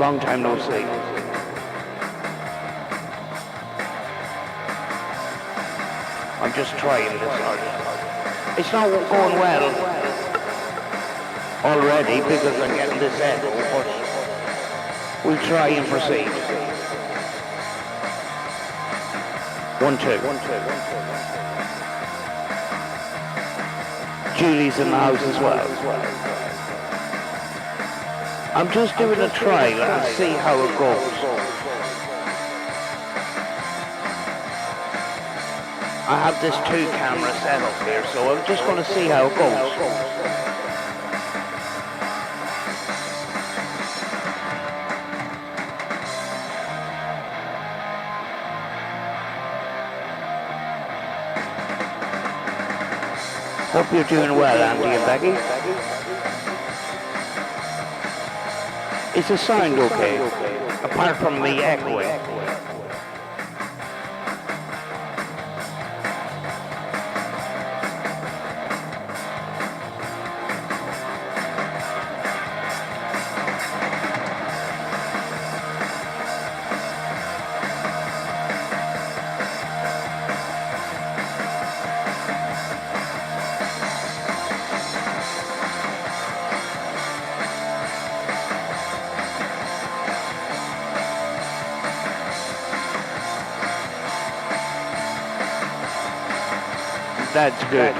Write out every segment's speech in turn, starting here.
Long time no see. I'm just trying this out. It's not going well already because I'm getting this echo, but we'll try and proceed. 1, 2. Julie's in the house as well. I'm just doing a trial and see how it goes. I have this 2-camera setup here, so I'm just going to see how it goes. Hope you're doing well, Andy and Becky. Is the sound okay? Apart from me echoing. That's good.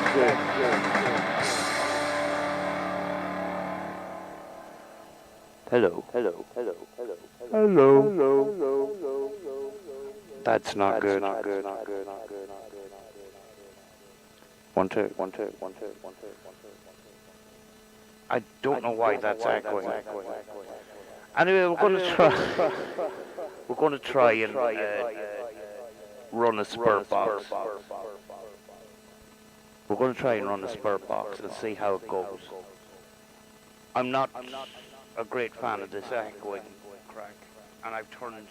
Hello. That's not good. 1, 2. I don't know why that's echoing. Anyway, we're going to try and run a spur box. We're going to try and run a spur box and see how it goes. I'm not a great fan of this echoing crack, and I've turned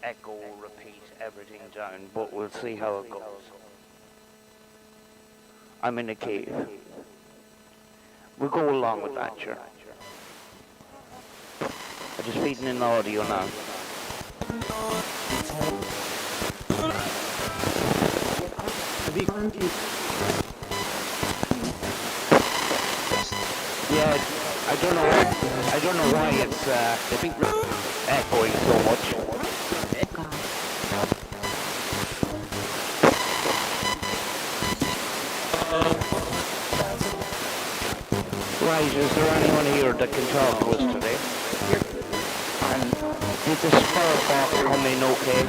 echo, repeat, everything down, but we'll see how it goes. I'm in a cave. We'll go along with that, sure. I'm just feeding in the audio now. Yeah, I don't know why it's echoing so much. Right, is there anyone here that can talk to us today? And did the spur box come in okay?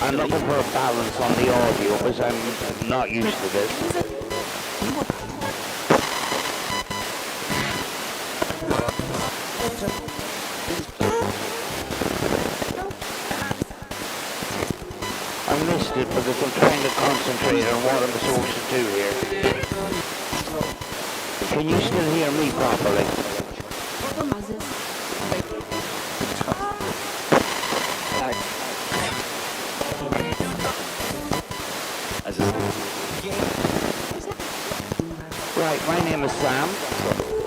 I'm looking for a balance on the audio because I'm not used to this. I missed it because I'm trying to concentrate on what I'm supposed to do here. Can you still hear me properly? Right, my name is Sam,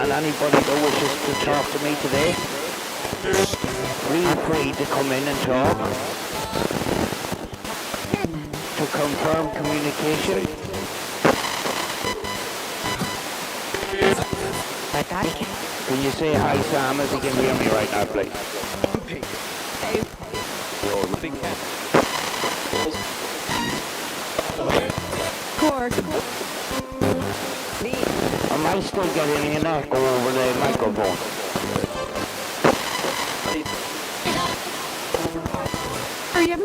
and anybody that wishes to talk to me today, feel free to come in and talk. To confirm communication. Can you say hi, Sam, if you can hear me right now, please? Am I still getting an echo over the microphone? Are you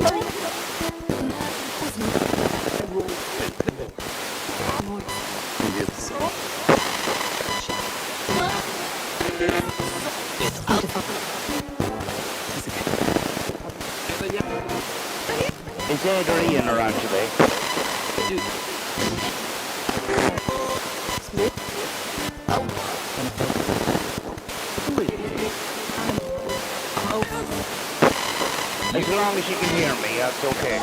Is Ed or Ian around today? As long as you can hear me, that's okay.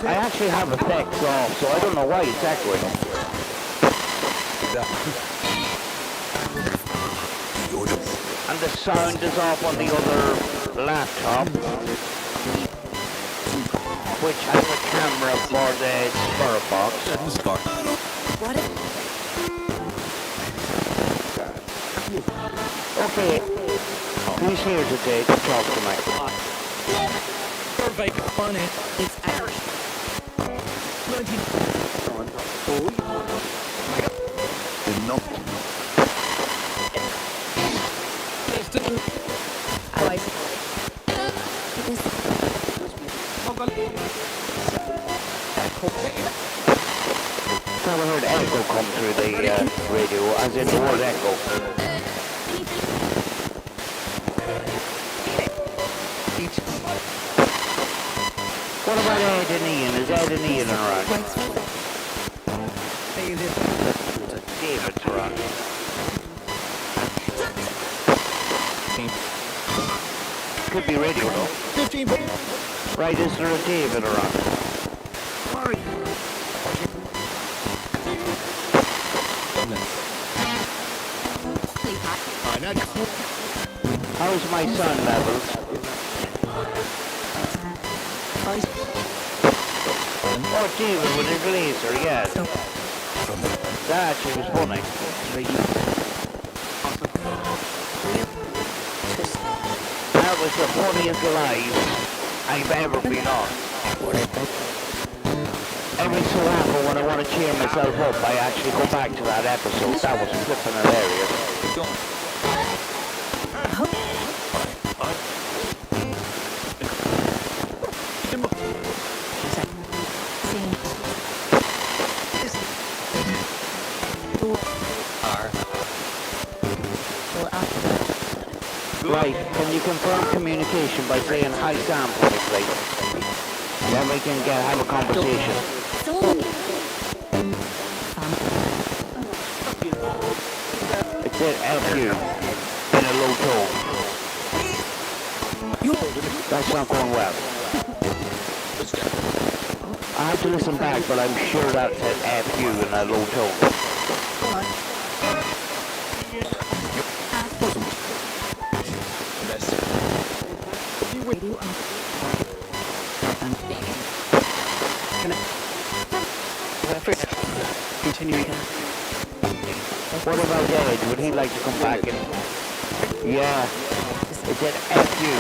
I actually have effects off, so I don't know why it's echoing. And the sound is off on the other laptop, which has a camera for the spirit box. What if Okay, who's here today to talk to me? Perfect funny. it's Irish? I like I heard echo come through the radio, as in the word echo. What about Ed and Ian? Is Ed and Ian around? David's around. Could be radio though. 15. Right, is there a David around? How's my sun levels? Oh, David with his laser, yes. That actually was funny. That was the funniest live I've ever been on. Every so often when I want to cheer myself up, I actually go back to that episode. That was flipping hilarious. Right, can you confirm communication by saying hi Sam for me, please? Then we can have a conversation. It said F you in a low tone. That's not going well. I have to listen back, but I'm sure that said F you in a low tone. Continuing. What about Ed? Would he like to come back and... Yeah. It said F you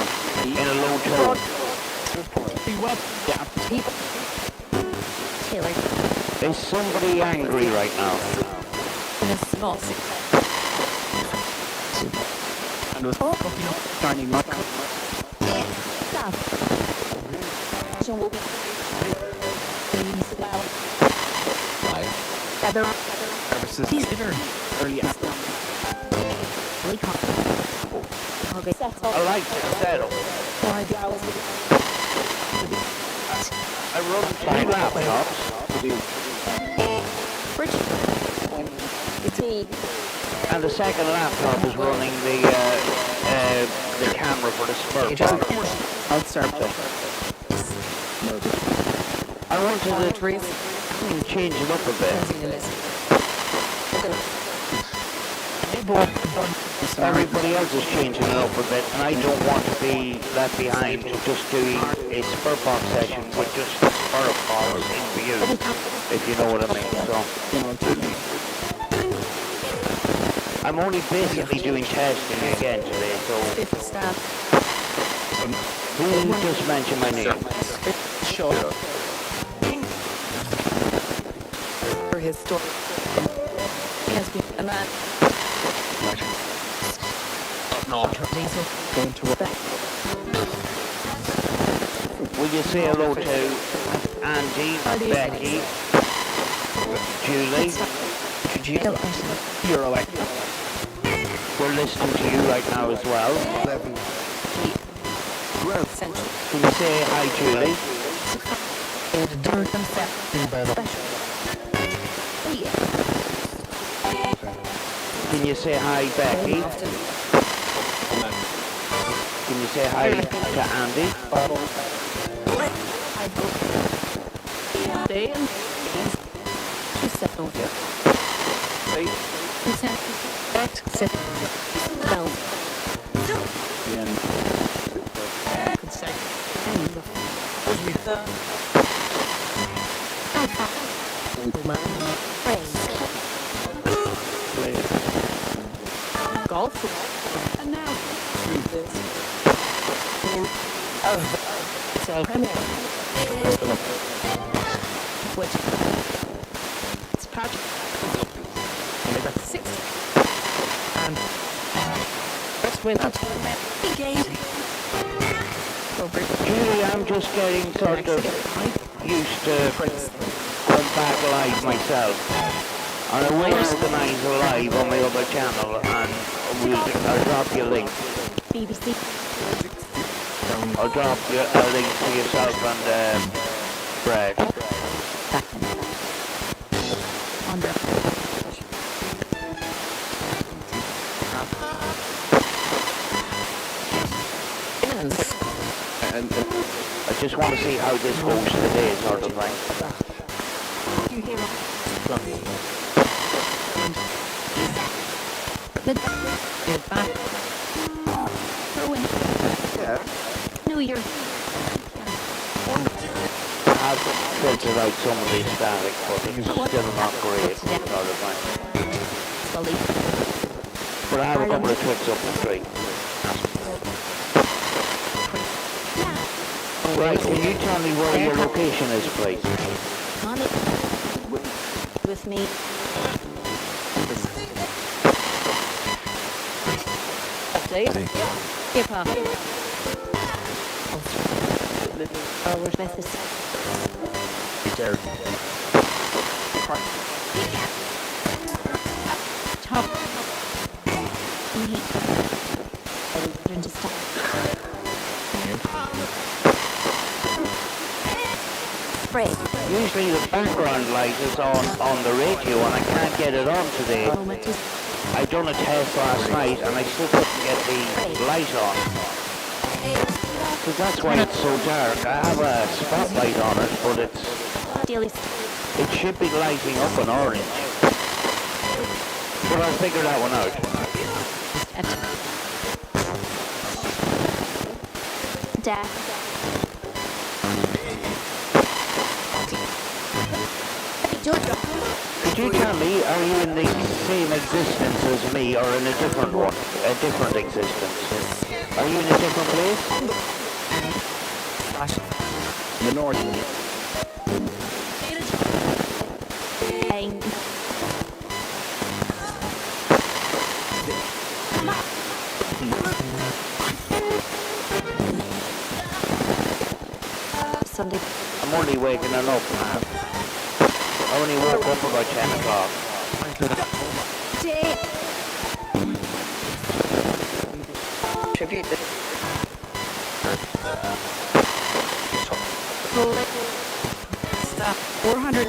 in a low tone. Taylor. Is somebody angry right now? In a small And was starting much. stuff. Services dinner early after. I like to settle. I run two laptops. And the second laptop is running the camera for the spur box. I wanted to change it up a bit. Everybody else is changing it up a bit, and I don't want to be left behind just doing a spur box session with just the spur box in view, if you know what I mean. So I'm only basically doing testing again today, so who just mentioned my name? For his story. Has been a man. No. Going to back. Will you say hello to Andy, Becky, Julie? You're away. We're listening to you right now as well. Central. Can you say hi, Julie? And dirt himself. Can you say hi, Becky? Can you say hi to Andy? Consent. Exit. No. And Consent. play Golf. And now. So, which? It's project. Six. And let's win that. Engage. Julie, I'm just getting sort of used to going back live myself. And I will organise a live on my other channel and I'll drop you a link. BBC. I'll drop you a link to yourself and Brad. Under. and I just want to see how this goes today, sort of thing. You hear it? The back. Throw in. yeah. No, you're. I've filtered out some of the static, but it's still not great, sort of thing. Slowly. But I have a couple of tricks up the street. Right, can you tell me where your location is, please? On it. With me. Update. Hip hop. Oh, where's this? There. Top. Neat. Just stop. Spray. Usually the background light is on the radio and I can't get it on today. Moment to I done a test last night and I still couldn't get the light on. So that's why it's so dark. I have a spotlight on it, but it should be lighting up an orange. But I'll figure that one out. Dad. Could you tell me, are you in the same existence as me or in a different one? A different existence? Are you in a different place? In the north. Sunday. I'm only waking up now. I only woke up about 10 o'clock. Tribute. Stop. 400.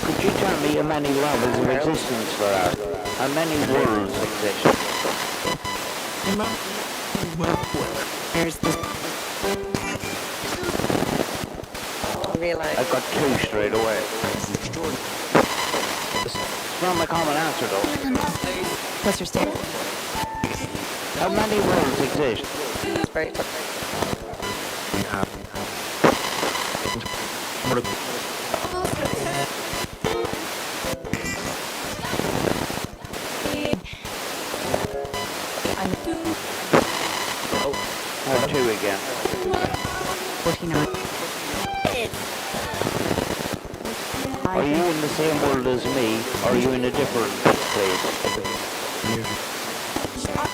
Could you tell me how many levels of existence there are? How many worlds exist? There's this. I've got two straight away. It's not my common answer though. What's your state? How many worlds exist? Right. I have two again. 49. Are you in the same world as me, or are you in a different place? Smart.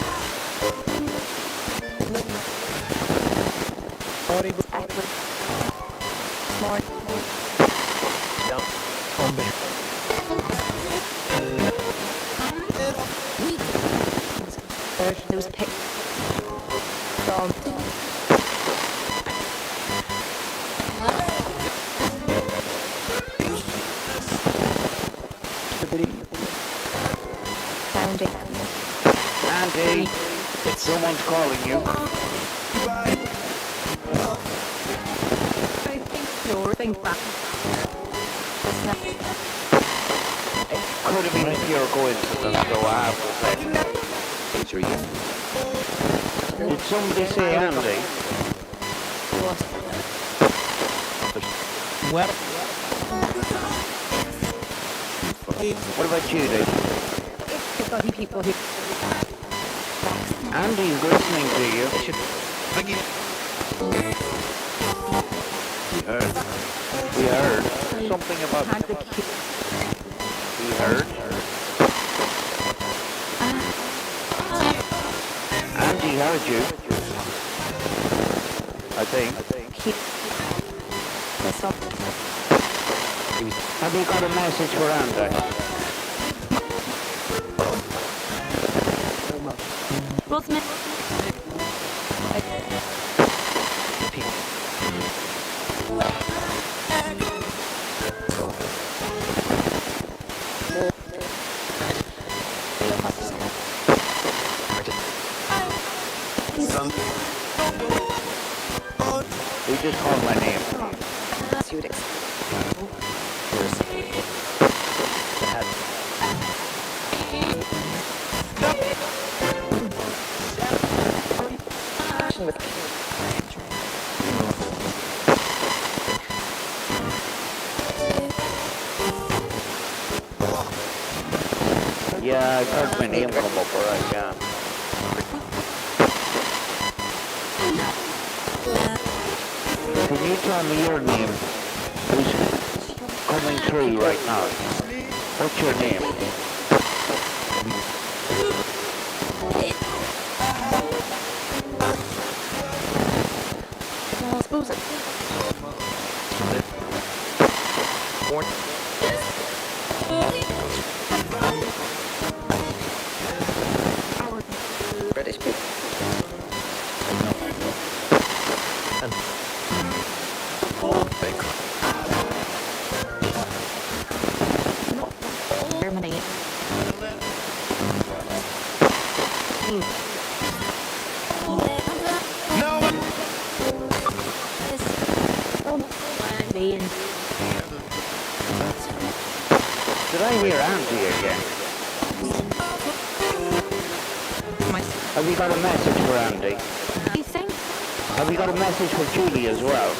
There was a pic. From. Found it. Andy, someone's calling you. Think back. Could have been a pure coincidence, though, I have to say. Did somebody say Andy? Well, What about you, Dave? Got people who Andy's listening to you. We heard something about. can't be cute. We heard. Andy heard you. I think. That's all. Have you got a message for Andy? Rosemary. He just called my name. Yeah, I've heard my name come up, alright, yeah. Can you tell me your name? Who's coming through right now? What's your name? Well, I suppose it. British people. Not Germany. Did I hear Andy again? Have you got a message for Andy? You think? Have you got a message for Julie as well?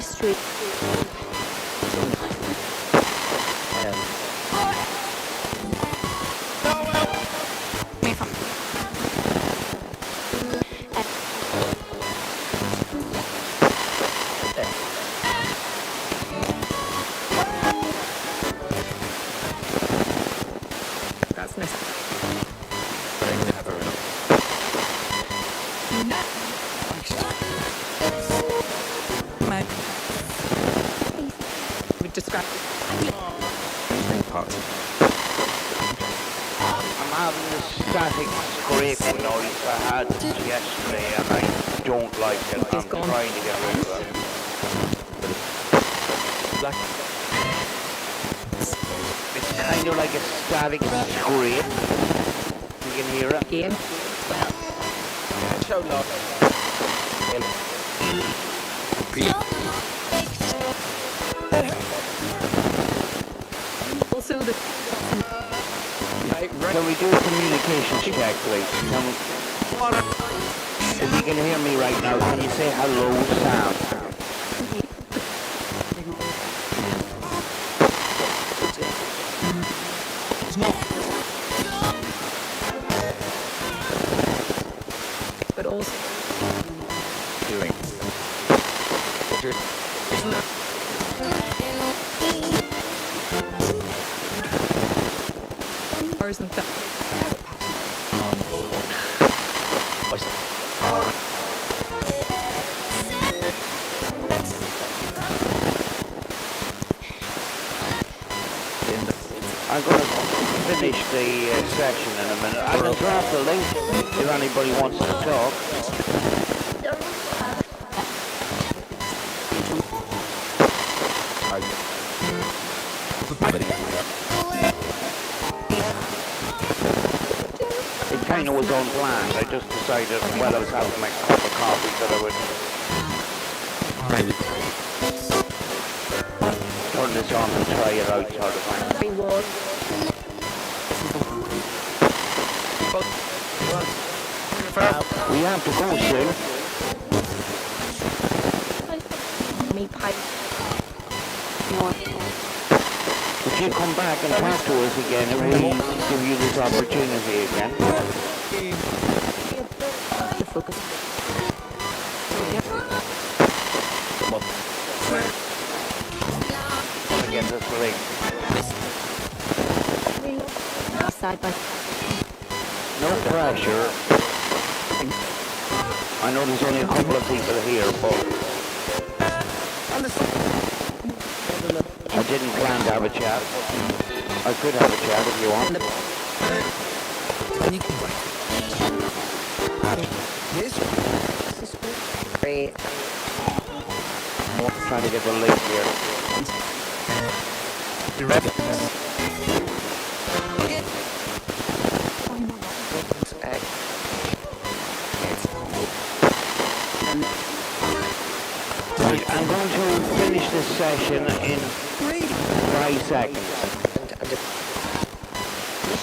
Street. That's nice. My we describe parts. I'm having this static scraping noise I had yesterday and I don't like it. I'm gone. trying to get rid of it. It's kind of like a static scrape. You can hear it. game. Show love. Also the Can we do a communication check, please? If you can hear me right now, can you say hello, Sam? but also Doing. ours and stuff. I'm going to finish the session in a minute. I can drop the link if anybody wants to talk. It kind of was unplanned. I just decided while I was having my cup of coffee that I would Maybe. Turn this on and try it out sort of thing. Reward. We have to go soon. Me pipe. If you come back and talk to us again, if we give you this opportunity again. The focus. To get this link. Side by No pressure. I know there's only a couple of people here, but I didn't plan to have a chat. I could have a chat if you want. Great. Trying to get the link here. You ready? Right, I'm going to finish this session in 5 seconds.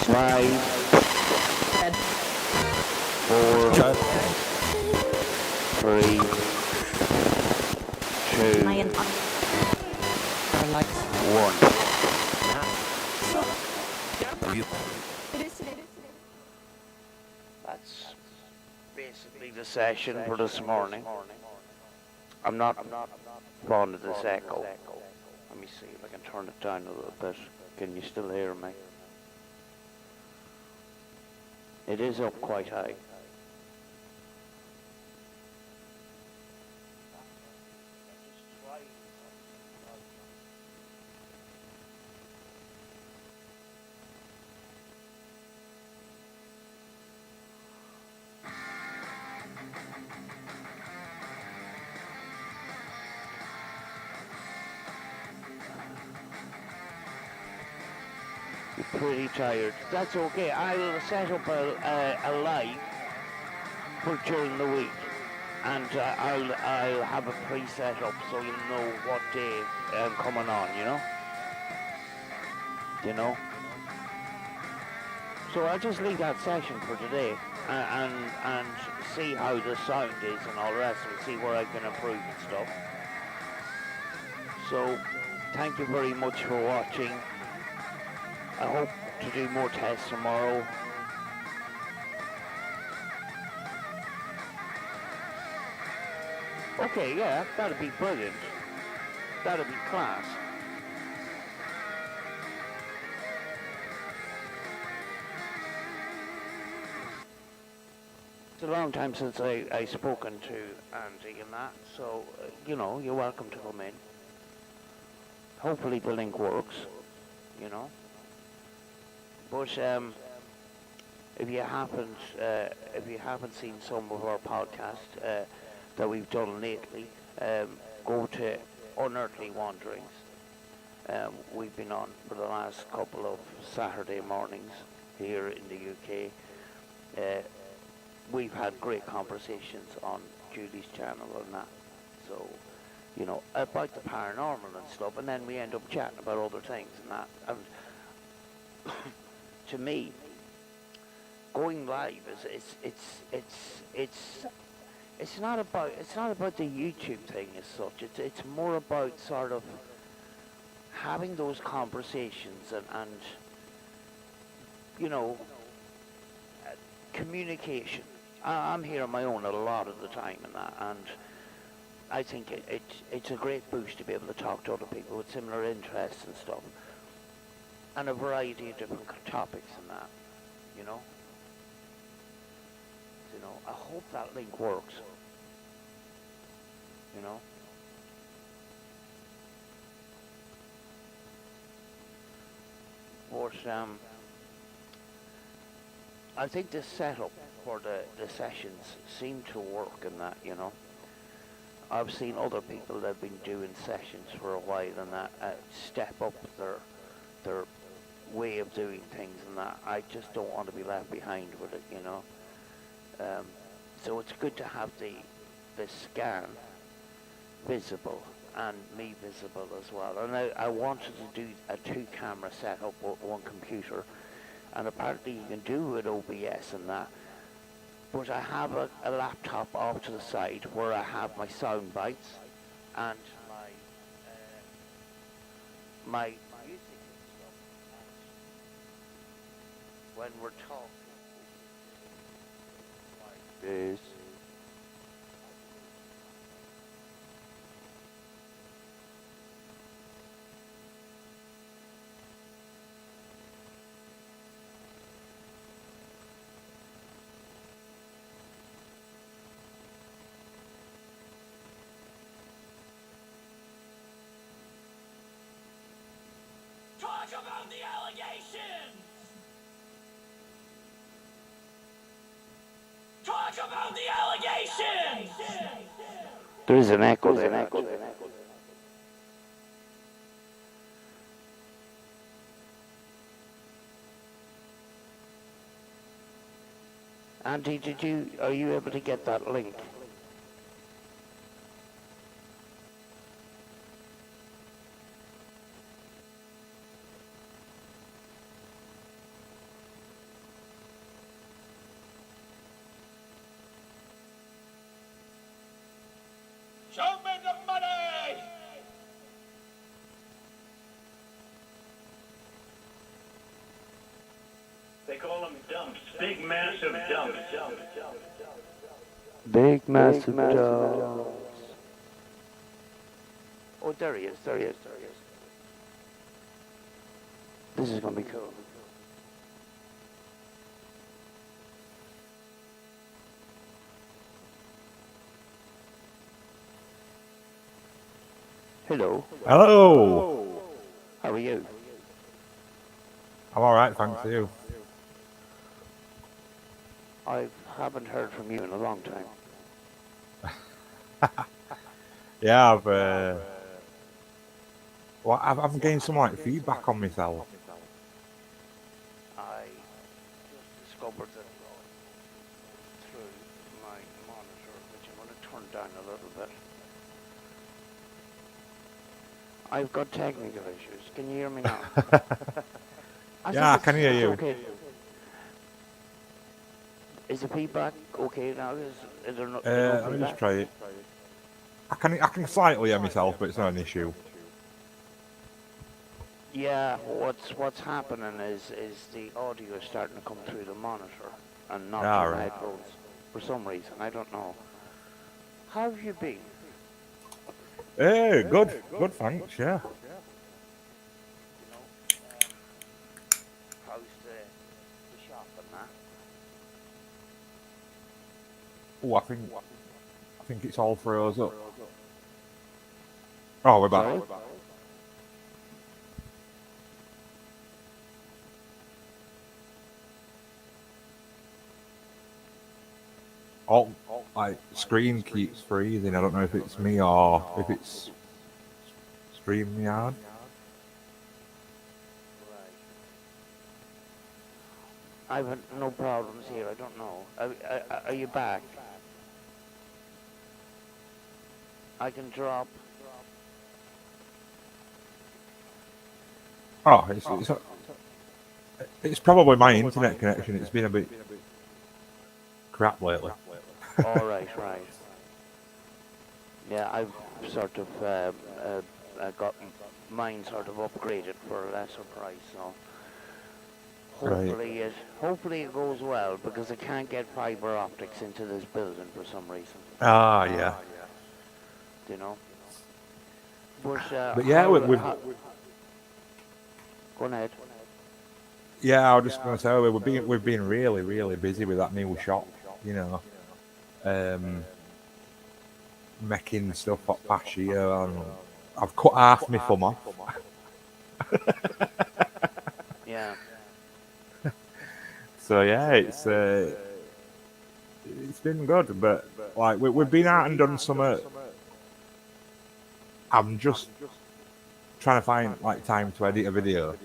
5, 4, 3, 2, Lion. 1. That's basically the session for this morning. I'm not fond of this echo. Let me see if I can turn it down a little bit. Can you still hear me? It is up quite high. You're pretty tired. That's okay. I'll set up a live for during the week, and I'll have a pre-set up so you'll know what day I'm coming on. You know. So I'll just leave that session for today, and see how the sound is and all the rest, and see where I can improve and stuff. So thank you very much for watching. I hope to do more tests tomorrow. Okay, yeah, that'd be brilliant. That'd be class. It's a long time since I spoken to Andy and that, so, you're welcome to come in. Hopefully the link works, But if you haven't seen some of our podcasts that we've done lately, go to Unearthly Wanderings. We've been on for the last couple of Saturday mornings here in the UK. We've had great conversations on Julie's channel and that, so about the paranormal and stuff, and then we end up chatting about other things and that. And to me, going live it's not about the YouTube thing as such. It's more about sort of having those conversations and communication. I'm here on my own a lot of the time and that, and I think it's a great boost to be able to talk to other people with similar interests and stuff, and a variety of different topics and that, I hope that link works, But I think the setup for the sessions seem to work in that, I've seen other people that have been doing sessions for a while and that step up their way of doing things and that. I just don't want to be left behind with it, So it's good to have the scan visible and me visible as well. And I wanted to do a 2-camera setup with one computer, and apparently you can do it with OBS and that. But I have a laptop off to the side where I have my sound bites and my music and stuff. And when we're talking like this. Talk about the allegations! Talk about the allegations! There is an echo there. Auntie, are you able to get that link? Show me the money! They call them dumps. Big, massive dumps. Big, massive dumps. Oh, there he is. This is gonna be cool. Hello. Hello. How are you? I'm all right, thanks to you. I haven't heard from you in a long time. Yeah, I've gained some like feedback on myself. I just discovered that through my monitor, which I'm going to turn down a little bit. I've got technical issues. Can you hear me now? Yeah, I can hear you. Okay. Is the feedback okay now? Is there no Let me feedback? just try it. I can slightly hear myself, but it's not an issue. Yeah, what's happening is the audio is starting to come through the monitor and not through my headphones for some reason. I don't know. How have you been? Hey, good, thanks. Yeah. You know, how's the shop and that? Oh, I think it's all froze up. Oh, we're back. Sorry? Oh, like screen keeps freezing. I don't know if it's me or if it's StreamYard. I've had no problems here. I don't know. Are you back? I can drop. Oh, it's probably my internet connection. It's been a bit crap lately. All right. Yeah, I've sort of got mine sort of upgraded for a lesser price, so hopefully it goes well because I can't get fiber optics into this building for some reason. Ah, yeah. You know. But yeah, go on ahead. Yeah, I was just going to say we've been really, really busy with that new shop. You know, making stuff up past year, and I've cut half my thumb off. Yeah. So yeah, it's been good, but like we've been out and done some. I'm just trying to find like time to edit a video.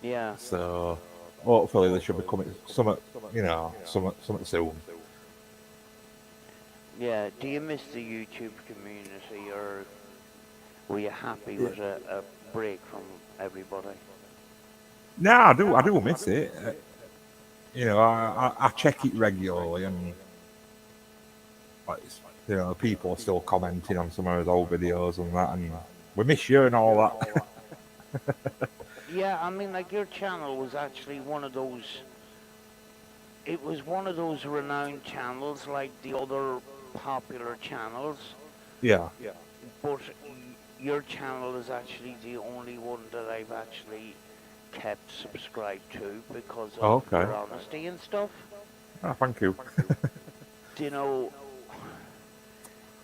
Yeah. So hopefully there should be coming something, you know, something soon. Yeah, do you miss the YouTube community, or were you happy Yeah. with a break from everybody? No, I do miss it. I check it regularly, and like, people are still commenting on some of his old videos and that, and we miss you and all that. Yeah, I mean, like, your channel was actually one of those. It was one of those renowned channels, like the other popular channels, Yeah. but your channel is actually the only one that I've actually kept subscribed to because Oh, of okay. your honesty and stuff. Oh, thank you. Do you know,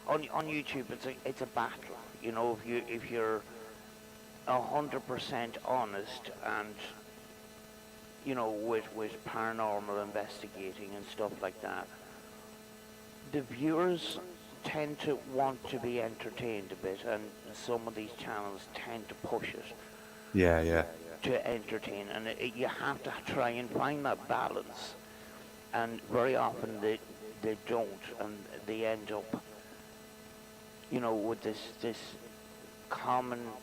on YouTube it's a battle. You know, if you're 100% honest, and with paranormal investigating and stuff like that, the viewers tend to want to be entertained a bit, and some of these channels tend to push it Yeah. to entertain, and you have to try and find that balance. And very often they don't, and they end up, with this common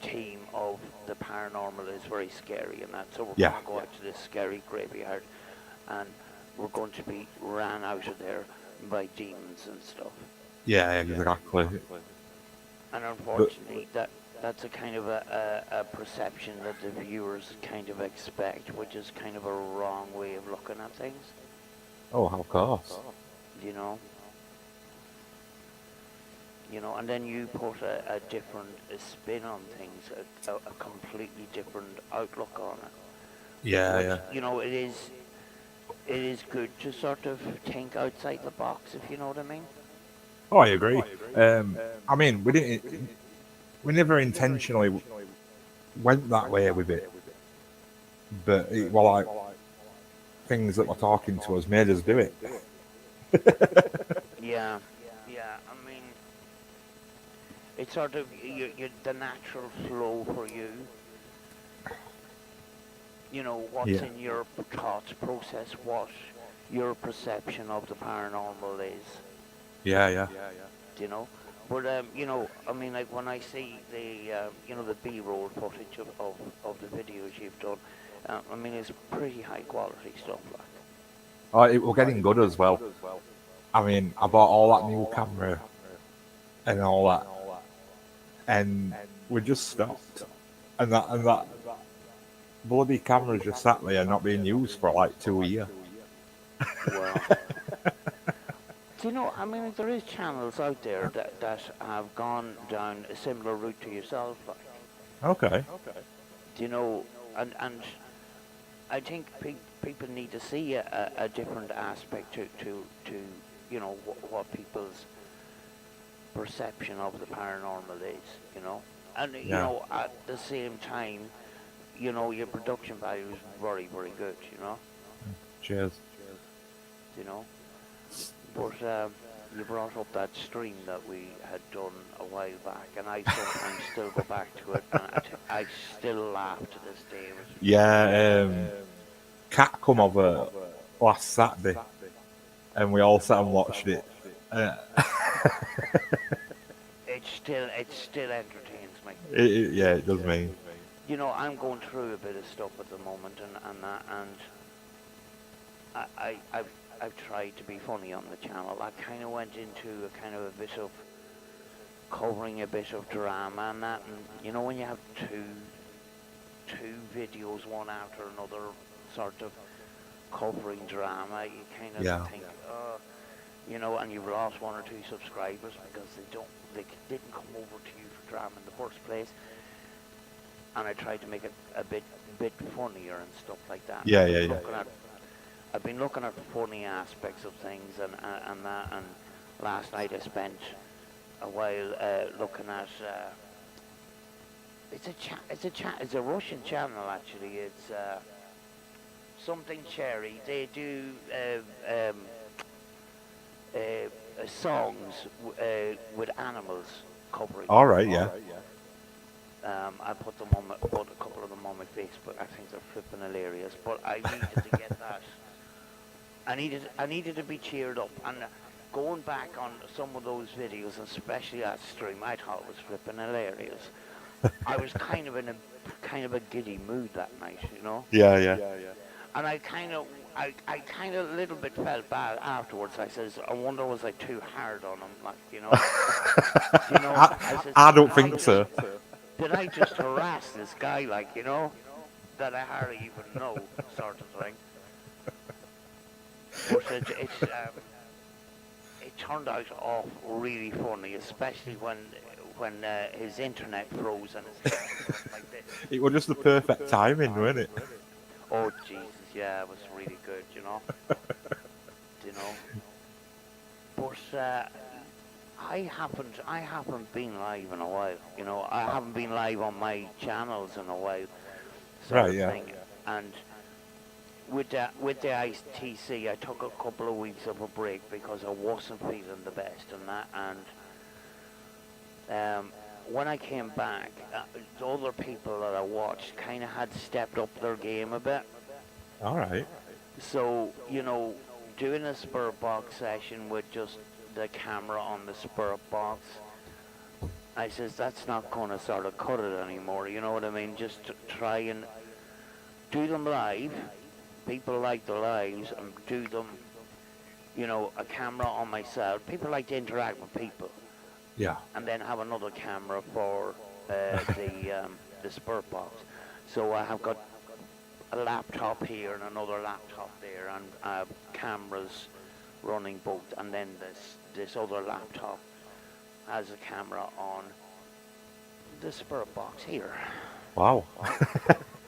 theme of the paranormal is very scary, and that. So we're Yeah. going to go out to this scary graveyard, and we're going to be ran out of there by demons and stuff. Yeah, exactly. And unfortunately, that's a kind of a perception that the viewers kind of expect, which is kind of a wrong way of looking at things, Oh, of course. you know. And then you put a different spin on things, a completely different outlook on it. Yeah. It is good to sort of think outside the box, if you know what I mean. Oh, I agree. I mean, we never intentionally went that way with it, but like things that were talking to us made us do it. Yeah, yeah. I mean, it's sort of the natural flow for you. What's Yeah. in your thoughts process, what your perception of the paranormal is. Yeah. You know. But I mean, like, when I see the B-roll footage of the videos you've done, I mean, it's pretty high quality stuff, like. Oh, we're getting good as well. I mean, I bought all that new camera and all that, and we just stopped, and that bloody camera's just sat there not being used for like 2 years. Well, do you know? I mean, like, there is channels out there that have gone down a similar route to yourself, like. Okay. Do you know? And I think people need to see a different aspect to what people's perception of the paranormal is. And Yeah. at the same time, your production value is very, very good. Cheers. You know. But you brought up that stream that we had done a while back, and I sometimes still go back to it, and I still laugh to this day. Yeah. Cat come over last Saturday, and we all sat and watched it. Uh, It still entertains me. yeah, it does me. I'm going through a bit of stuff at the moment, and I've tried to be funny on the channel. I kind of went into a kind of a bit of covering a bit of drama and that, and when you have two videos one after another, sort of covering drama, you kind of Yeah. think, and you've lost one or two subscribers because they didn't come over to you for drama in the first place. And I tried to make it a bit funnier and stuff like that. Yeah. I've been looking at the funny aspects of things, and that. And last night I spent a while looking at. It's a Russian channel, actually. It's something cherry. They do songs with animals covering. All right. Yeah. I put a couple of them on my Facebook. I think they're flipping hilarious. But I needed to get that. I needed to be cheered up, and going back on some of those videos, especially that stream, I thought it was flipping hilarious. I was kind of in a giddy mood that night, you know. Yeah, yeah. And I kind of a little bit felt bad afterwards. I says, I wonder was I too hard on him, like, you know. You know, I says, I don't did think just- so. Did I just harass this guy, like, you know, that I hardly even know, sort of thing. But it turned out off really funny, especially when his internet froze and his stuff like this. It was just the perfect timing, wasn't it? Oh Jesus, yeah, it was really good, you know. You know. But I haven't been live in a while. You know, I haven't been live on my channels in a while. Sort Right, of yeah. thing. And with the ITC, I took a couple of weeks of a break because I wasn't feeling the best and that. And when I came back, the other people that I watched kind of had stepped up their game a bit. All right. So, you know, doing a spirit box session with just the camera on the spirit box, I says that's not going to sort of cut it anymore, you know what I mean? Just to try and do them live. People like the lives and do them, you know, a camera on myself. People like to interact with people. Yeah. And then have another camera for the spirit box. So I have got a laptop here and another laptop there, and cameras running both, and then this other laptop has a camera on the spirit box here. Wow.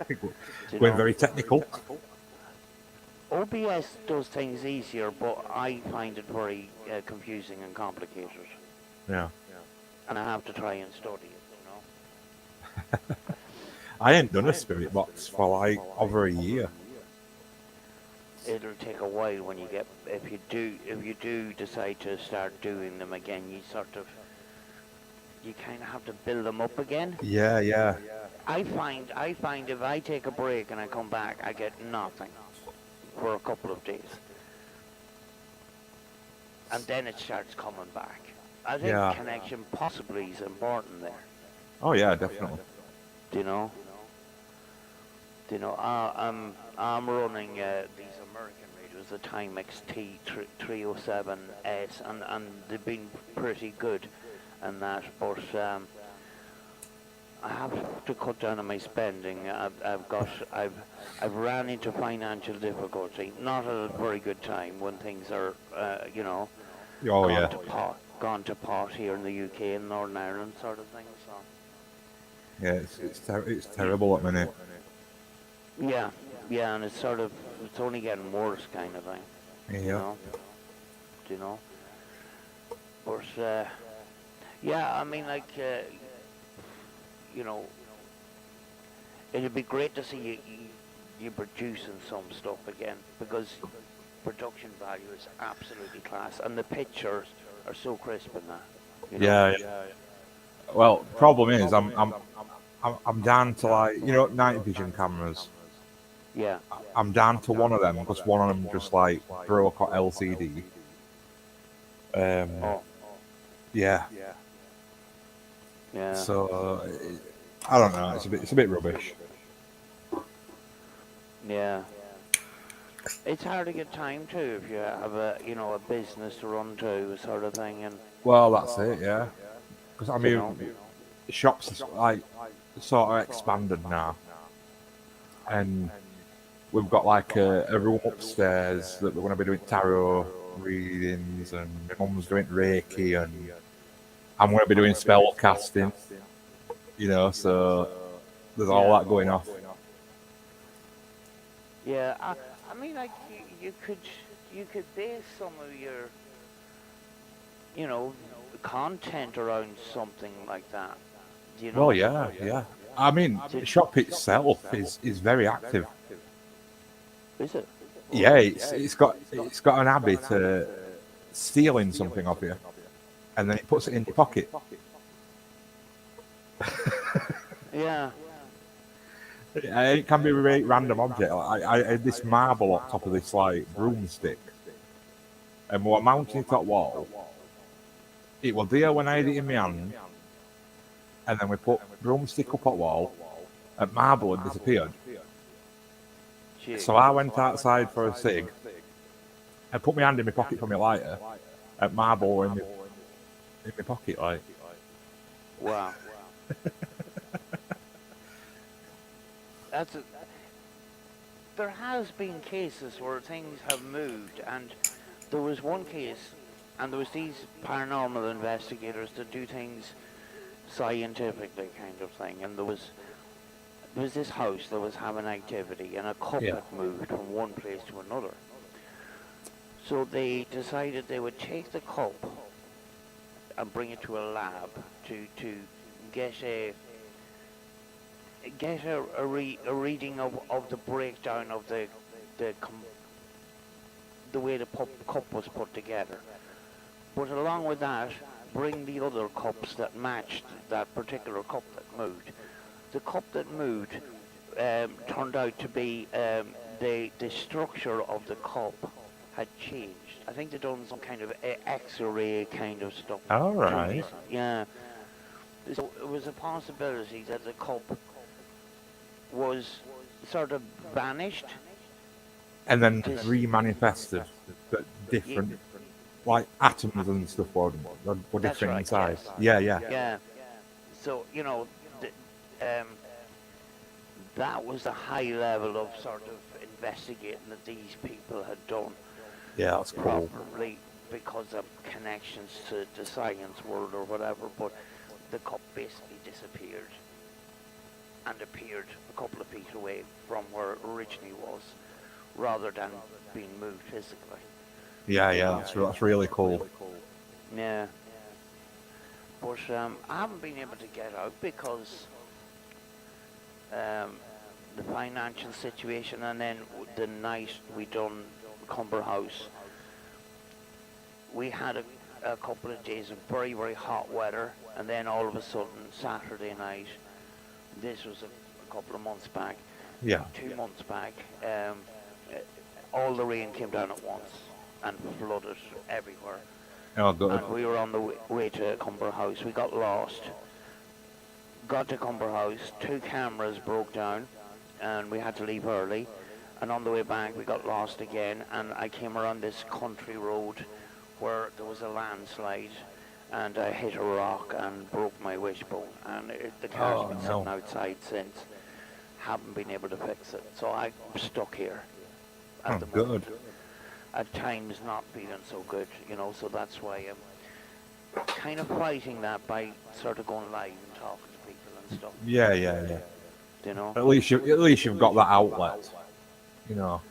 You We're know, very technical. OBS does things easier, but I find it very confusing and complicated, Yeah. and I have to try and study it, you know. I ain't done a spirit box for like over a year. It'll take a while when you get, if you do decide to start doing them again, you kind of have to build them up again. Yeah, yeah. I find if I take a break and I come back, I get nothing for a couple of days, and then it starts coming back. I think Yeah. connection possibly is important there. Oh yeah, definitely. Do you know? I'm running these American radios, the Timex T307S, and they've been pretty good and that, but I have to cut down on my spending. I've ran into financial difficulty, not at a very good time when things are, you know, Oh yeah. gone to pot here in the UK and Northern Ireland sort of thing. So. Yeah, it's terrible at the minute. Yeah, and it's only getting worse kind of thing. Yeah. You know? Do you know? But, yeah, I mean, like, you know, it'd be great to see you producing some stuff again, because production value is absolutely class, and the pictures are so crisp in that. You know? Yeah. Well, problem is, I'm down to like, you know, night vision cameras. Yeah. I'm down to one of them because one of them just like broke on LCD. Oh. Yeah. Yeah. So I don't know. It's a bit rubbish. Yeah. It's hard to get time too if you have a business to run to, sort of thing, and Well, that's it. Yeah. Because I mean, you know. the shops is like sort of expanded now, and we've got like a room upstairs that we're going to be doing tarot readings, and my mum's doing Reiki, and I'm going to be doing spell casting. You know, so there's all that going off. Yeah, I mean, like you could base some of your, you know, content around something like that. You know? Well, yeah. I mean, the shop itself is very active. Is it? Yeah, it's got an habit of stealing something off you, and then it puts it in your pocket. Yeah. It can be a very random object. Like, I had this marble on top of this like broomstick, and we were mounting it at wall. It was there when I had it in my hand, and then we put broomstick up at wall, and marble had disappeared. Gee. So I went outside for a cig, and put my hand in my pocket for my lighter, and marble were in my pocket, like. Wow. There has been cases where things have moved, and there was one case, and there was these paranormal investigators that do things scientifically, kind of thing, and there was this house that was having activity, and a cup Yeah. had moved from one place to another. So they decided they would take the cup and bring it to a lab to get a reading of the breakdown of the way the cup was put together. But along with that, bring the other cups that matched that particular cup that moved. The cup that moved turned out to be the structure of the cup had changed. I think they'd done some kind of X-ray kind of stuff. All right. Yeah. So it was a possibility that the cup was sort of vanished. And then Just- remanifested, but different, like atoms and stuff were That's different right, inside. yes. Yeah. Yeah. So, you know, that was the high level of sort of investigating that these people had done Yeah, that's cool. properly because of connections to the science world or whatever, but the cup basically disappeared and appeared a couple of feet away from where it originally was, rather than being moved physically. Yeah, that's really cool. Yeah. But I haven't been able to get out because the financial situation, and then the night we done Cumber House, we had a couple of days of very, very hot weather, and then all of a sudden Saturday night, this was a couple of months back, Yeah. 2 months back, all the rain came down at once and flooded everywhere. Oh, good. And we were on the way to Cumber House. We got lost. Got to Cumber House. 2 cameras broke down, and we had to leave early. And on the way back, we got lost again. And I came around this country road where there was a landslide, and I hit a rock and broke my wishbone. And the car's Oh, been no. sitting outside since. Haven't been able to fix it. So I'm stuck here at Oh, the moment. good. At times not feeling so good, you know, so that's why I'm kind of fighting that by sort of going live and talking to people and stuff, Yeah. you know. At least you've got that outlet. You know.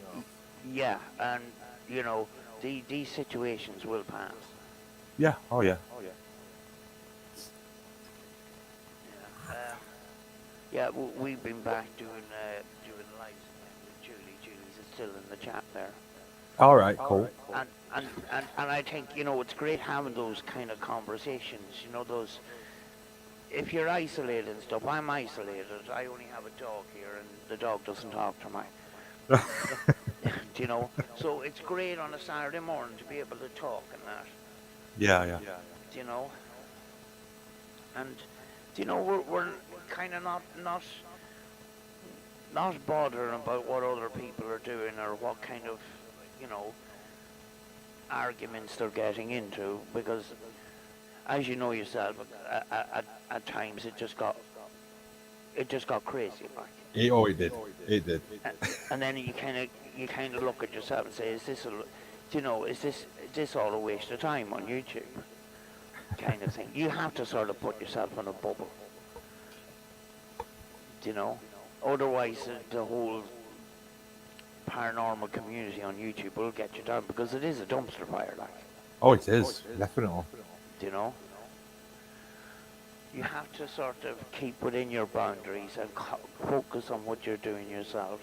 Yeah, and, you know, these situations will pass. Yeah. Oh yeah. Yeah, we've been back doing lives again with Julie. Julie's still in the chat there. All right. Cool. And I think, you know, it's great having those kind of conversations, you know, those, if you're isolated and stuff, I'm isolated, I only have a dog here and the dog doesn't talk to me. Do you know, so it's great on a Saturday morning to be able to talk and that, Yeah. you know, and, you know, we're kind of not bothering about what other people are doing or what kind of, you know, arguments they're getting into, because as you know yourself, at times it just got crazy, like. It did. It did. And then you kind of look at yourself and say, is this all a waste of time on YouTube, kind of thing. You have to sort of put yourself in a bubble, you know, otherwise the whole paranormal community on YouTube will get you down, because it is a dumpster fire, like, Oh, it is definitely. you know. You have to sort of keep within your boundaries and focus on what you're doing yourself,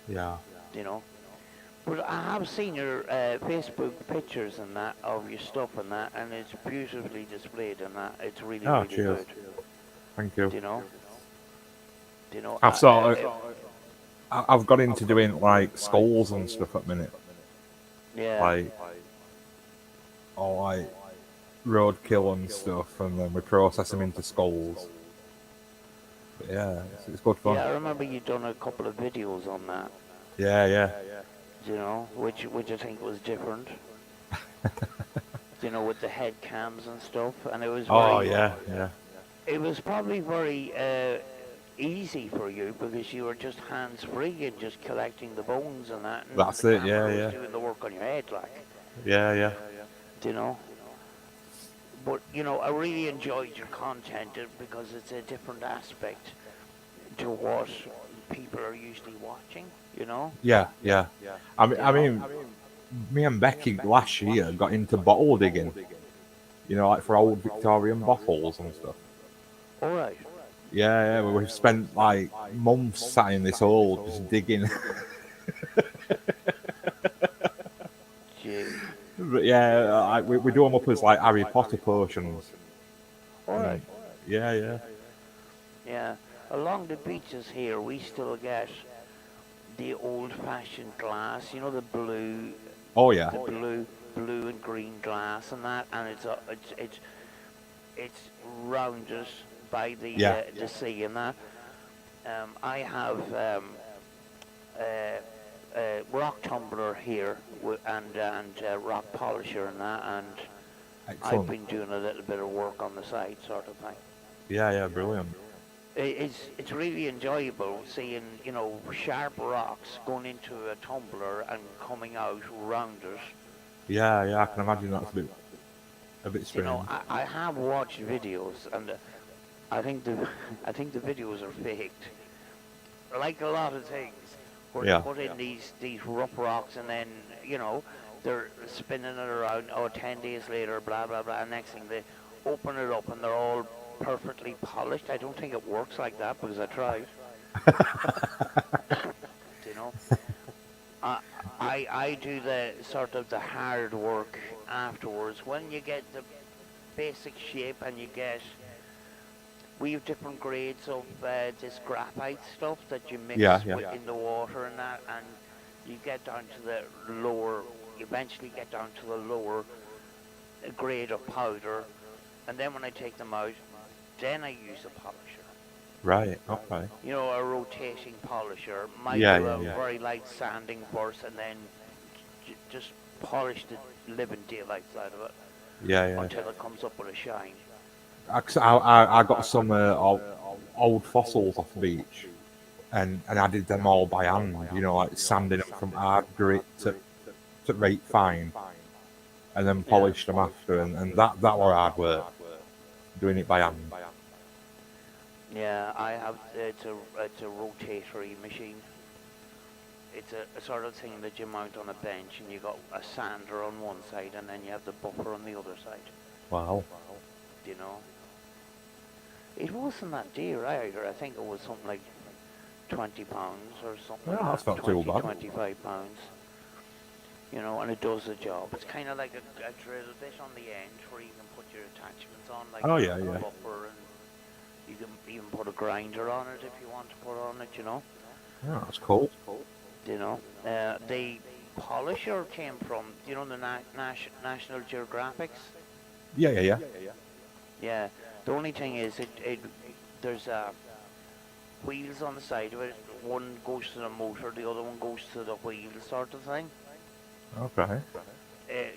Yeah. you know. But I have seen your Facebook pictures and that of your stuff and that, and it's beautifully displayed and that. It's really, Oh, really cheers. good, Thank you. you know. You know, I've got into doing like skulls and stuff at the minute. yeah. Like or like roadkill and stuff, and then we process them into skulls. But yeah, it's good fun. Yeah, I remember you done a couple of videos on that. Yeah, yeah. You know, which I think was different. You know, with the head cams and stuff, and it was Oh very. yeah, yeah. It was probably very easy for you because you were just hands free and just collecting the bones and that. And That's the it. Yeah, camera was yeah, doing the work on your head, like. yeah, yeah. You know. But you know, I really enjoyed your content because it's a different aspect to what people are usually watching. You know. Yeah, yeah. I mean, me and Becky last year got into bottle digging. You know, like for old Victorian bottles and stuff. All right. Yeah, yeah. We've spent like months sat in this hole just digging. Gee. But yeah, we do them up as like Harry Potter potions. All right. And, yeah, yeah. Yeah. Along the beaches here, we still get the old-fashioned glass. You know, the blue, Oh yeah. the blue and green glass and that, and it's rounded by Yeah. the sea and that. I have rock tumbler here and rock polisher and that, and I've Excellent. been doing a little bit of work on the side, sort of thing. Yeah, yeah. Brilliant. It's really enjoyable seeing, you know, sharp rocks going into a tumbler and coming out rounded. Yeah, yeah. I can imagine that's a bit You know, strange. I have watched videos, and I think the I think the videos are faked. Like a lot of things, where Yeah. they put in these rough rocks, and then you know they're spinning it around. Oh, 10 days later, blah blah blah. And next thing they open it up, and they're all perfectly polished. I don't think it works like that because I tried. You know, I, I do the sort of the hard work afterwards. When you get the basic shape and you get, we have different grades of this graphite stuff that you mix Yeah, yeah. in the water and that, and you get down to the lower, you eventually get down to the lower grade of powder, and then when I take them out, then I use a polisher. Right. Okay. You know, a rotating polisher. Might Yeah, do yeah, a yeah. very light sanding first, and then just polish the living daylights out of it Yeah, yeah. until it comes up with a shine. I got some old fossils off the beach, and I did them all by hand. You know, like sanding them from hard grit to right fine, and then polished them after, and that were hard work. Doing it by hand. Yeah, I have. It's a rotatory machine. It's a sort of thing that you mount on a bench, and you got a sander on one side, and then you have the buffer on the other side. Wow. You know. It wasn't that dear either. I think it was something like £20 or something. Yeah, like that's that, not too 20, bad. £25. You know, and it does the job. It's kind of like a drill bit on the end where you can put your attachments on, like Oh, a yeah, yeah. buffer, and you can even put a grinder on it if you want to put on it. You know. Yeah, that's cool. You know, the polisher came from, you know, the National Geographics. Yeah, yeah, yeah. Yeah. The only thing is, there's wheels on the side of it. One goes to the motor, the other one goes to the wheel, sort of thing. Okay.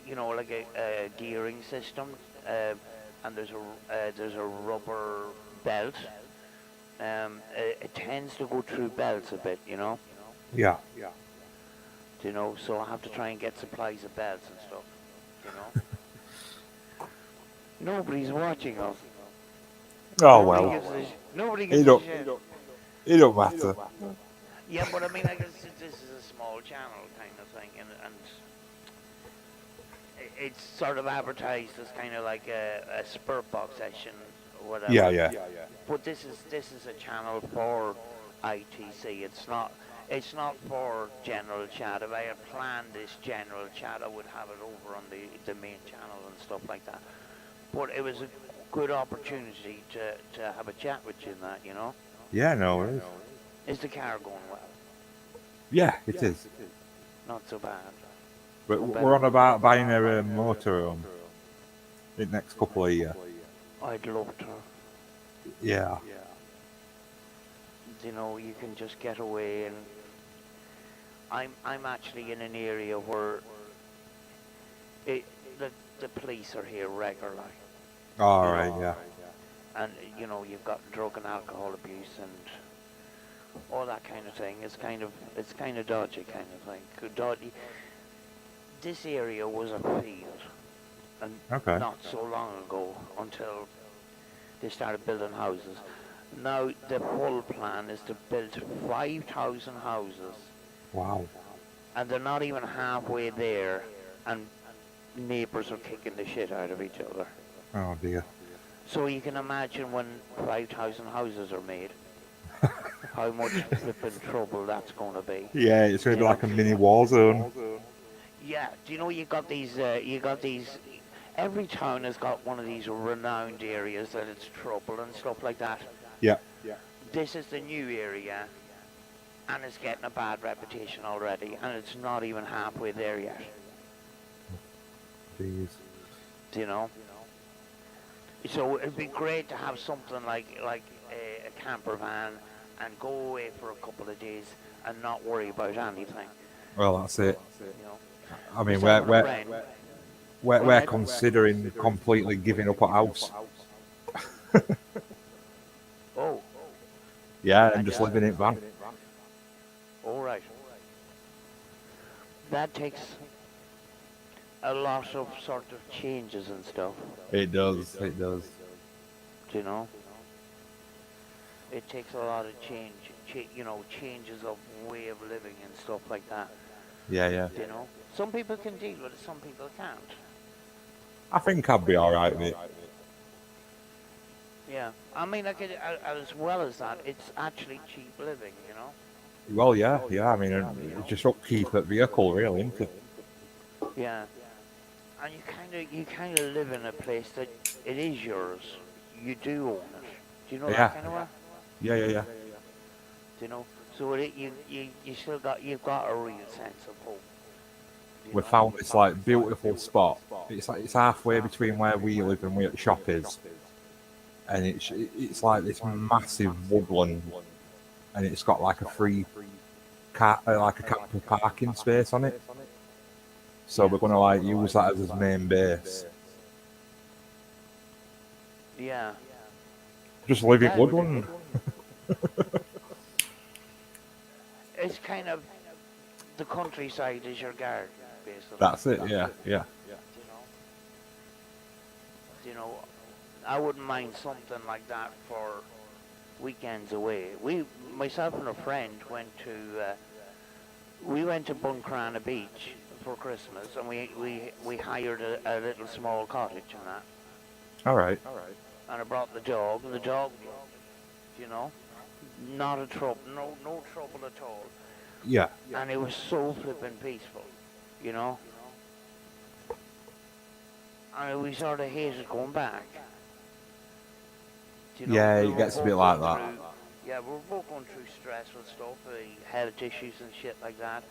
You know, like a gearing system. And there's a rubber belt. It tends to go through belts a bit, you know. Yeah. You know, so I have to try and get supplies of belts and stuff. You know. Nobody's watching us. Oh Nobody well. gives nobody It gives a don't. shit. It don't matter. Yeah, but I mean, I guess this is a small channel kind of thing, and it's sort of advertised as kind of like a spurt box session or whatever. Yeah, yeah. But this is a channel for ITC. It's not for general chat. If I had planned this general chat, I would have it over on the main channel and stuff like that. But it was a good opportunity to have a chat with you in that, you know. Yeah, no, it is. Is the car going well? Yeah, it is. Not so bad. But we're on about buying a motorhome. in the next couple of years. I'd love to. Yeah. You know, you can just get away, and I'm actually in an area where it, the police are here regularly, All right. Yeah. and you know you've got drug and alcohol abuse and all that kind of thing. It's kind of dodgy kind of thing. Dodgy. This area was a field, and Okay. not so long ago until they started building houses. Now the whole plan is to build 5,000 houses, Wow. and they're not even halfway there, and neighbours are kicking the shit out of each other. Oh dear. So you can imagine when 5,000 houses are made, how much flipping trouble that's going to be. Yeah, it's gonna be like a mini war zone. Yeah, do you know you got these, every town has got one of these renowned areas that it's trouble and stuff like that. Yeah. This is the new area, and it's getting a bad reputation already, and it's not even halfway there yet, Jeez. do you know? So it'd be great to have something like a camper van and go away for a couple of days and not worry about anything, Well, that's it. you know? I mean, Myself and a we're friend, we're considering completely giving up a house. oh, Yeah, and just living in van. all right. That takes a lot of sort of changes and stuff, It does. It does. do you know? It takes a lot of changes of way of living and stuff like that, Yeah, yeah. you know? Some people can deal with it, some people can't. I think I'd be all right with it. Yeah, I mean, as well as that, it's actually cheap living, you know? Well, yeah, yeah. I mean, it's just upkeep at vehicle, really, isn't it? Yeah. And you kind of live in a place that it is yours. You do own it. Do you know Yeah. that kind of way? Yeah, yeah, yeah. Do you know? So you still you've got a real sense of hope. you We know? found this like beautiful spot. It's halfway between where we live and where the shop is, and it's like this massive woodland, and it's got like a free like a camper parking space on it. So we're gonna like use that as his main base. Yeah. Just live in Yeah. woodland. It's kind of the countryside is your garden, basically. That's it. Yeah, yeah. You know, I wouldn't mind something like that for weekends away. Myself and a friend we went to Buncrana Beach for Christmas, and we hired a little small cottage and that. All right. And I brought the dog, and the dog, you know, not a trouble, no trouble at all. Yeah. And it was so flippin' peaceful, you know. And we sort of hated going back. You know, Yeah, we it were gets a both bit like going that. through- Yeah, we were both going through stressful stuff, health issues and shit like that.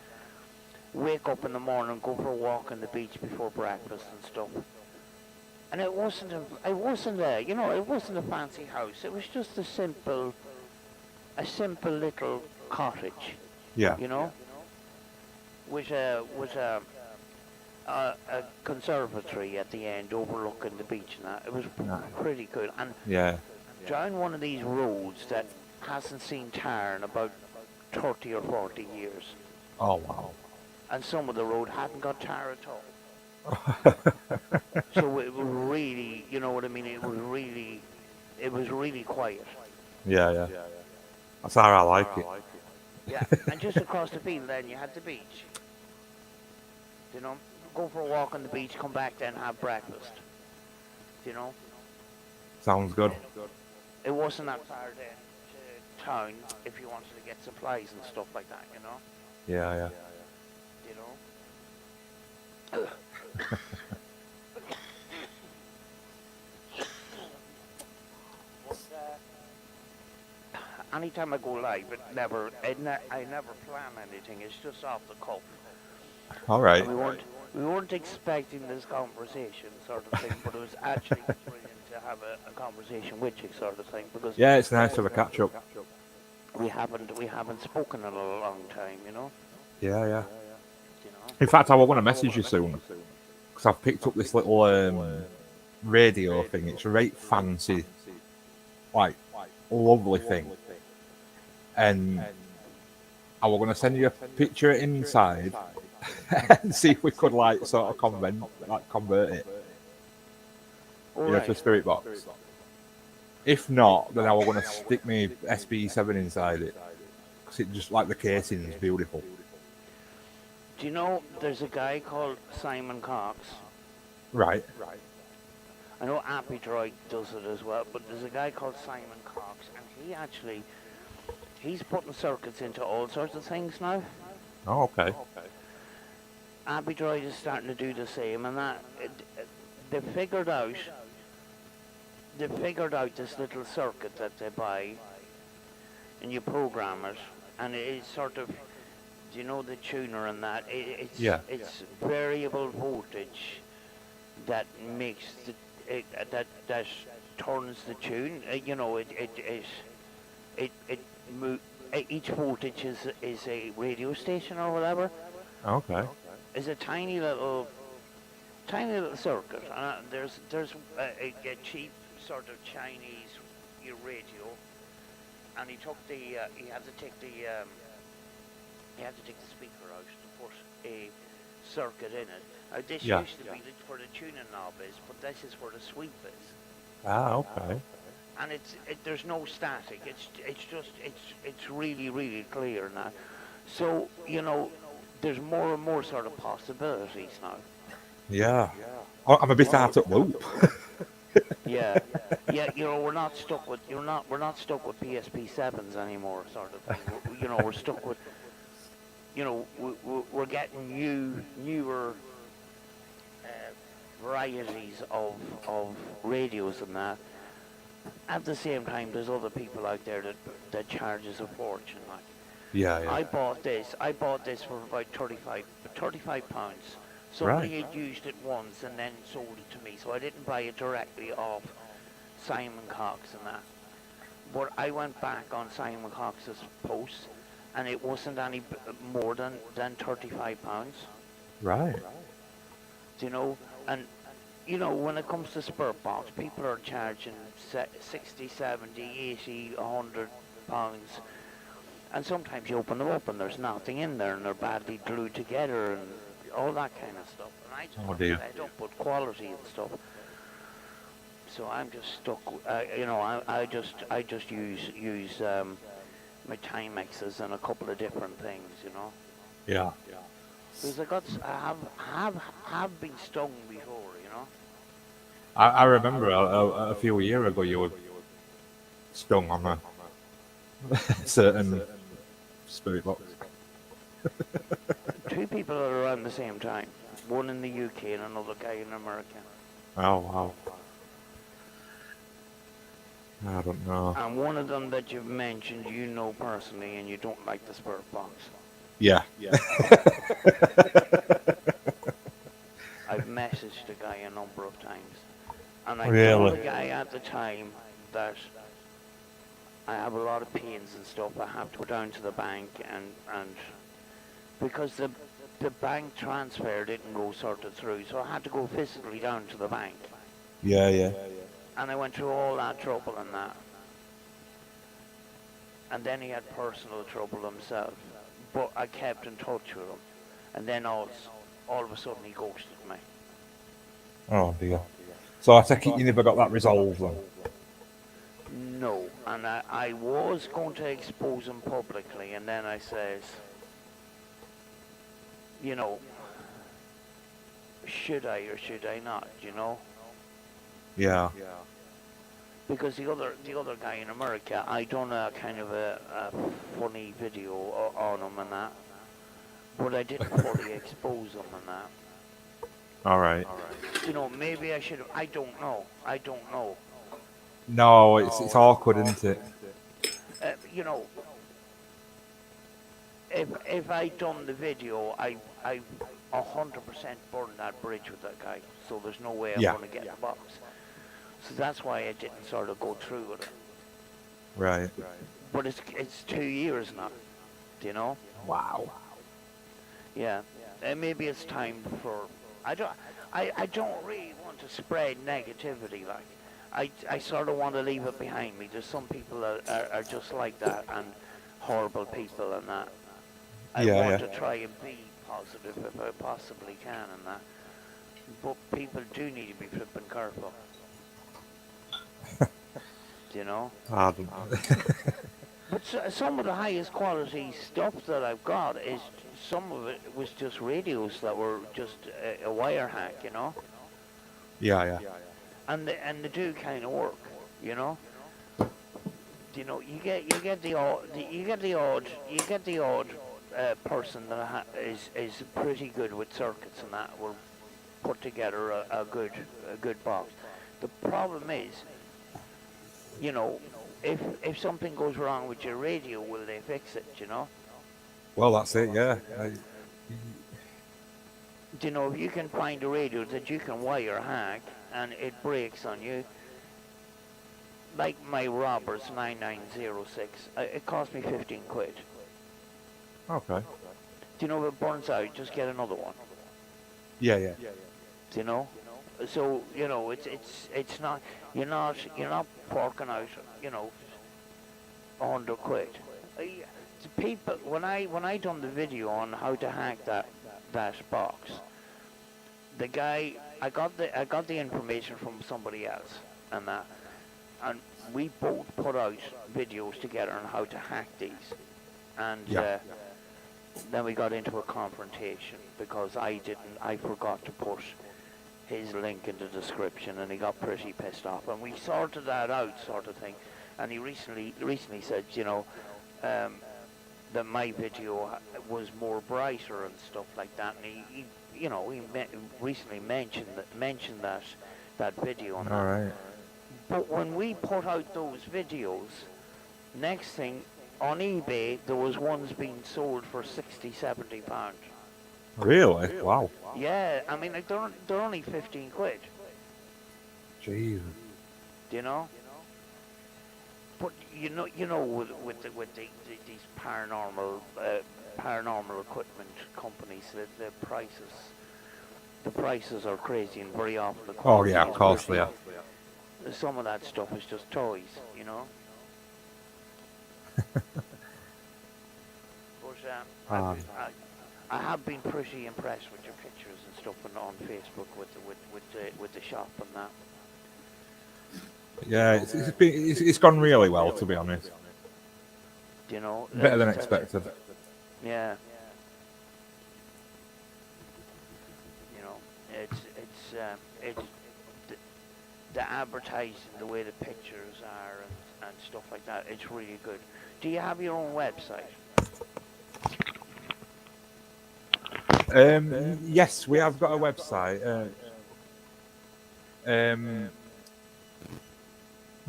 Wake up in the morning, go for a walk on the beach before breakfast and stuff. And it wasn't a fancy house. It was just a simple little cottage, Yeah. you know, with a conservatory at the end overlooking the beach and that. It was pretty good. And Yeah. down one of these roads that hasn't seen tar in about 30 or 40 years. Oh wow. And some of the road hadn't got tar at all. So it was really, you know what I mean, it was really quiet. Yeah, yeah. That's how I like it. Yeah, and just across the field then you had the beach. You know, go for a walk on the beach, come back then have breakfast. You know, Sounds good. it wasn't that far then to town if you wanted to get supplies and stuff like that, you know. Yeah, yeah. You know. Anytime I go live, I never plan anything. It's just off the cuff. All right. And We weren't expecting this conversation, sort of thing, but it was actually brilliant to have a conversation with you, sort of thing, because Yeah, it's nice to have a catch up. we haven't spoken in a long time, Yeah, yeah. you know. In fact, I want to message you soon because I've picked up this little radio thing. It's a right fancy, like, lovely thing, and I was going to send you a picture inside and see if we could like sort of convert it, All to a right. spirit box. If not, then I was going to stick my SB7 inside it because it just like the casing is beautiful. Do you know there's a guy called Simon Cox? Right. I know Appy Droid does it as well, but there's a guy called Simon Cox, and he's putting circuits into all sorts of things now. Oh, okay. Appy Droid is starting to do the same, and they figured out this little circuit that they buy, and you program it, and it is sort of, do you know the tuner and that? It's variable voltage that makes that turns the tune. Each voltage is a radio station or whatever. Okay. It's a tiny little circuit. There's a cheap sort of Chinese radio, and he had to take the speaker out to put a circuit in it. This used to be for the tuning knob is, but this is where the sweep is. Ah, okay. And there's no static. It's really, really clear now. So there's more and more sort of possibilities now. Yeah. I'm a bit out of loop. Yeah. We're not stuck with PSP sevens anymore, sort of thing. We're stuck with. We're getting newer varieties of radios and that. At the same time, there's other people out there that charges a fortune. Like, Yeah. I bought this for about 35 pounds. Somebody had used it once and then sold it to me, so I didn't buy it directly off Simon Cox and that. But I went back on Simon Cox's post, and it wasn't any more than 35 pounds. Right. And when it comes to Spirit Box, people are charging 60, 70, 80, 100 pounds. And sometimes you open them up and there's nothing in there and they're badly glued together and all that kind of stuff. And I just fed up with quality and stuff. So I'm just stuck. I just use my Timexes and a couple of different things. Yeah. Because I have been stung before. I remember a few years ago you were stung on a certain spirit box. Two people are around the same time. One in the UK and another guy in America. Oh, wow. I don't know. And one of them that you've mentioned, personally, and you don't like the Spirit Box. Yeah. I've messaged the guy a number of times. And I Really? told the guy at the time that I have a lot of pains and stuff. I have to go down to the bank and because the bank transfer didn't go sorted through, so I had to go physically down to the bank. Yeah. And I went through all that trouble and that. And then he had personal trouble himself. But I kept in touch with him. And then all of a sudden he ghosted me. Oh, dear. So I take it you never got that resolved then? No. And I was going to expose him publicly, and then I says, should I or should I not, Yeah. Because the other guy in America, I done a kind of a funny video on him and that, but I didn't fully expose him and that. All right. Maybe I should have. I don't know. No, it's awkward, isn't it? If I done the video, I've 100% burned that bridge with that guy, so there's no way I'm Yeah. going to get the box. So that's why I didn't sort of go through with it. Right. But it's 2 years now, you know? Wow. Yeah. And maybe it's time for... I don't really want to spread negativity, like. I sort of want to leave it behind me. There's some people that are just like that, and horrible people and that. I Yeah, want yeah. to try and be positive if I possibly can and that. But people do need to be flipping careful. You know? Pardon. But some of the highest quality stuff that I've got is, some of it was just radios that were just a wire hack, you know? Yeah, yeah. And they do kind of work, you know? You know, you get the odd person that is pretty good with circuits and that will put together a good box. The problem is, you know, if something goes wrong with your radio, will they fix it? You know? Well, that's it. Yeah. You know, if you can find a radio that you can wire hack and it breaks on you, like my Roberts 9906, it cost me 15 quid. Okay. Do you know if it burns out, just get another one. Yeah, yeah. You know? So, you know, it's not, you're not forking out, you know, 100 quid. People, when I done the video on how to hack that box, the guy, I got the information from somebody else and that, and we both put out videos together on how to hack these, and then we got into a confrontation because I forgot to put his link in the description, and he got pretty pissed off, and we sorted that out, sort of thing. And he recently said, you know, that my video was more brighter and stuff like that, and he you know, recently mentioned that video on All that. right. But when we put out those videos, next thing on eBay there was ones being sold for 60-70 pounds. Really? Wow. Yeah, I mean, like, they're only 15 quid. Jesus. You know? But you know, with these paranormal equipment companies, the prices are crazy, and very often the Oh quality yeah, of is course they pretty- are. Some of that stuff is just toys, you know. But I have been pretty impressed with your pictures and stuff on Facebook with the shop and that. Yeah, it's gone really well, to be honest. You know, Better than that's- expected. Yeah. You know, it's the advertising, the way the pictures are and stuff like that. It's really good. Do you have your own website? Yes, we have got a website.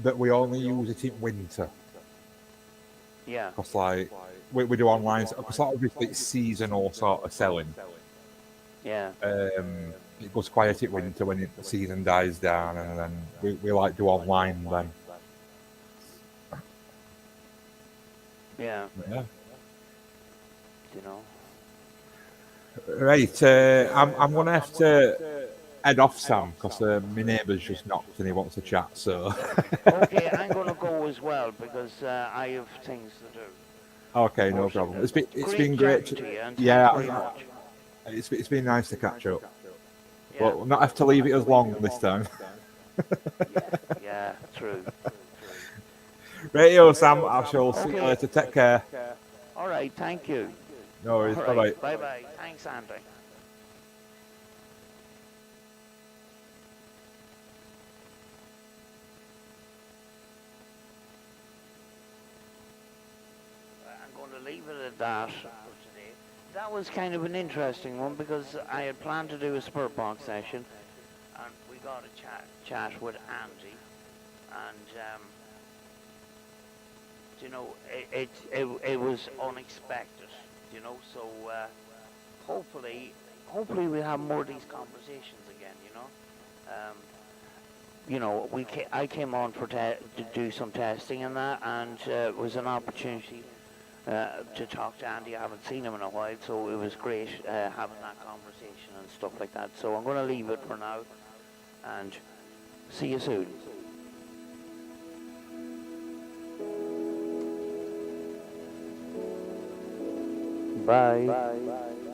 But we only use it in winter. Yeah. Because, like, we do online, because obviously it's seasonal sort of selling. Yeah. It goes quiet in winter when the season dies down, and then we like do online then. Yeah. Yeah. You know. Right, I'm gonna have to head off, Sam, because my neighbour's just knocked and he wants to chat. So. Okay, I'm gonna go as well because I have things to do. Okay, no problem. It's been great. chatting to you, and Yeah, thanks very much. it's been nice to catch up. Yeah. But we'll not have to leave it as long this time. Yeah, true. Radio, Sam. I shall see you later. Take care. All right, thank you. No worries. All Bye right, bye. bye. Thanks, Andy. I'm going to leave it at that for today. That was kind of an interesting one because I had planned to do a spurt box session, and we got a chat with Andy, and you know, it was unexpected, you know, so hopefully we'll have more of these conversations again. I came on to do some testing and that, and it was an opportunity to talk to Andy. I haven't seen him in a while, so it was great having that conversation and stuff like that. So I'm going to leave it for now, and see you soon. Bye.